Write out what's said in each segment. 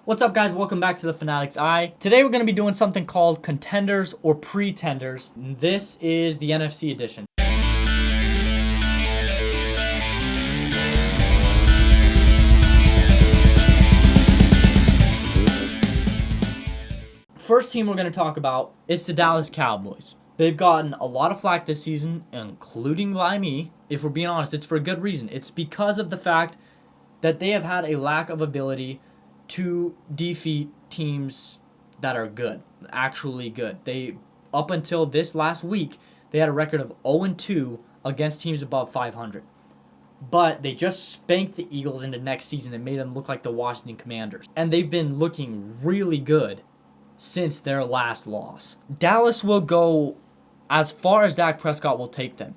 What's up, guys? Welcome back to the Fanatics Eye. Today we're going to be doing something called Contenders or Pretenders. This is the NFC edition. First team we're going to talk about is the Dallas Cowboys. They've gotten a lot of flack this season, including by me. If we're being honest, it's for a good reason. It's because of the fact that they have had a lack of ability to defeat teams that are good, actually good. They, up until this last week, they had a record of 0-2 against teams above 500. But they just spanked the Eagles into next season and made them look like the Washington Commanders. And they've been looking really good since their last loss. Dallas will go as far as Dak Prescott will take them.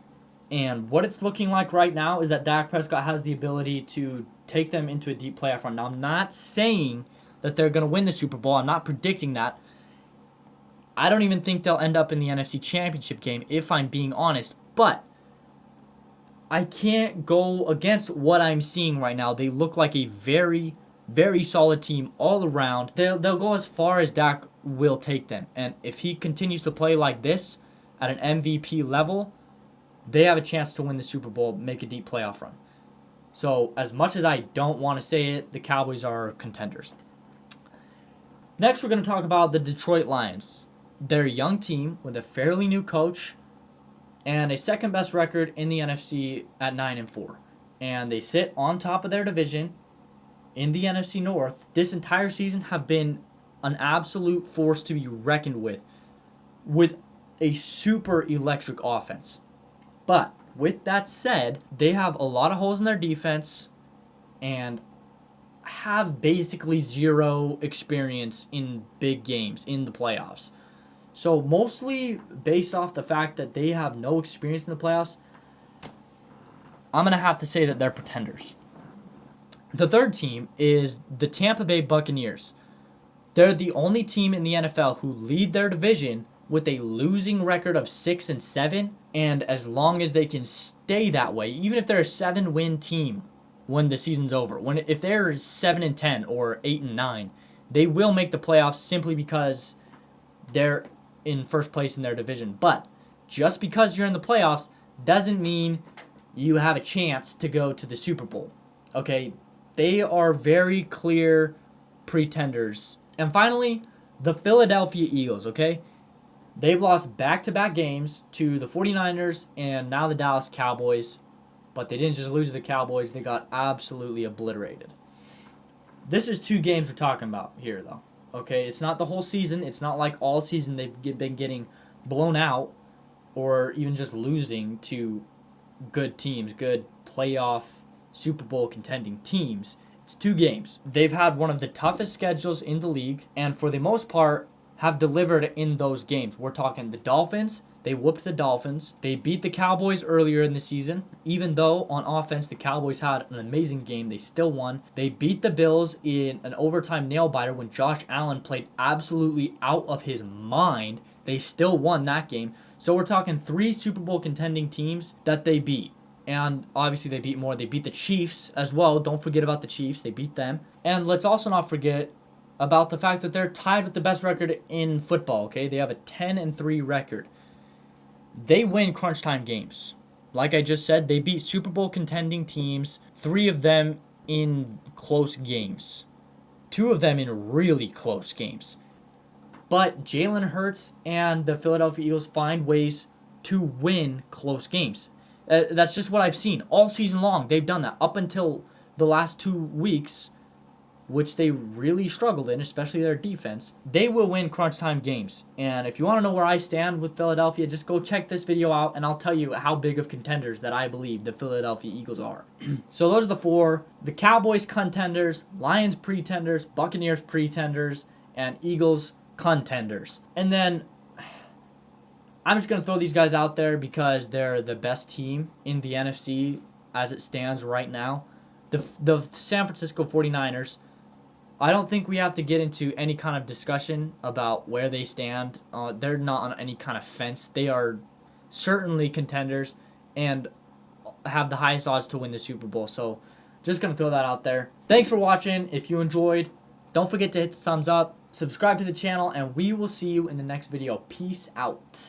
And what it's looking like right now is that Dak Prescott has the ability to take them into a deep playoff run. Now, I'm not saying that they're going to win the Super Bowl. I'm not predicting that. I don't even think they'll end up in the NFC Championship game, if I'm being honest. But I can't go against what I'm seeing right now. They look like a very, very solid team all around. They'll go as far as Dak will take them. And if he continues to play like this at an MVP level, they have a chance to win the Super Bowl, make a deep playoff run. So, as much as I don't want to say it, the Cowboys are contenders. Next, we're going to talk about the Detroit Lions. They're a young team with a fairly new coach and a second-best record in the NFC at 9-4. And they sit on top of their division in the NFC North. This entire season have been an absolute force to be reckoned with a super electric offense. But with that said, they have a lot of holes in their defense and have basically zero experience in big games in the playoffs. So mostly based off the fact that they have no experience in the playoffs, I'm going to have to say that they're pretenders. The third team is the Tampa Bay Buccaneers. They're the only team in the NFL who lead their division with a losing record of 6-7, and as long as they can stay that way, even if they're a 7-win team when the season's over, if they're 7-10 or 8-9, they will make the playoffs simply because they're in first place in their division. But just because you're in the playoffs doesn't mean you have a chance to go to the Super Bowl. Okay, they are very clear pretenders. And finally, the Philadelphia Eagles, okay? They've lost back-to-back games to the 49ers and now the Dallas Cowboys. But they didn't just lose to the Cowboys. They got absolutely obliterated. This is 2 games we're talking about here, though. Okay, it's not the whole season. It's not like all season they've been getting blown out or even just losing to good teams, good playoff Super Bowl contending teams. It's 2 games. They've had one of the toughest schedules in the league, and for the most part, have delivered in those games. We're talking the Dolphins. They whooped the Dolphins. They beat the Cowboys earlier in the season. Even though on offense the Cowboys had an amazing game, they still won. They beat the Bills in an overtime nail-biter when Josh Allen played absolutely out of his mind. They still won that game. So we're talking 3 Super Bowl contending teams that they beat. And obviously they beat more. They beat the Chiefs as well. Don't forget about the Chiefs. They beat them. And let's also not forget about the fact that they're tied with the best record in football, okay? They have a 10-3 record. They win crunch time games. Like I just said, they beat Super Bowl contending teams, 3 of them in close games. 2 of them in really close games. But Jalen Hurts and the Philadelphia Eagles find ways to win close games. That's just what I've seen all season long. They've done that up until the last 2 weeks, which they really struggled in, especially their defense. They will win crunch time games. And if you want to know where I stand with Philadelphia, just go check this video out, and I'll tell you how big of contenders that I believe the Philadelphia Eagles are. So those are the 4. The Cowboys contenders, Lions pretenders, Buccaneers pretenders, and Eagles contenders. And then I'm just going to throw these guys out there because they're the best team in the NFC as it stands right now. The San Francisco 49ers, I don't think we have to get into any kind of discussion about where they stand. They're not on any kind of fence. They are certainly contenders and have the highest odds to win the Super Bowl. So just going to throw that out there. Thanks for watching. If you enjoyed, Don't forget to hit the thumbs up, subscribe to the channel, and we will see you in the next video. Peace out.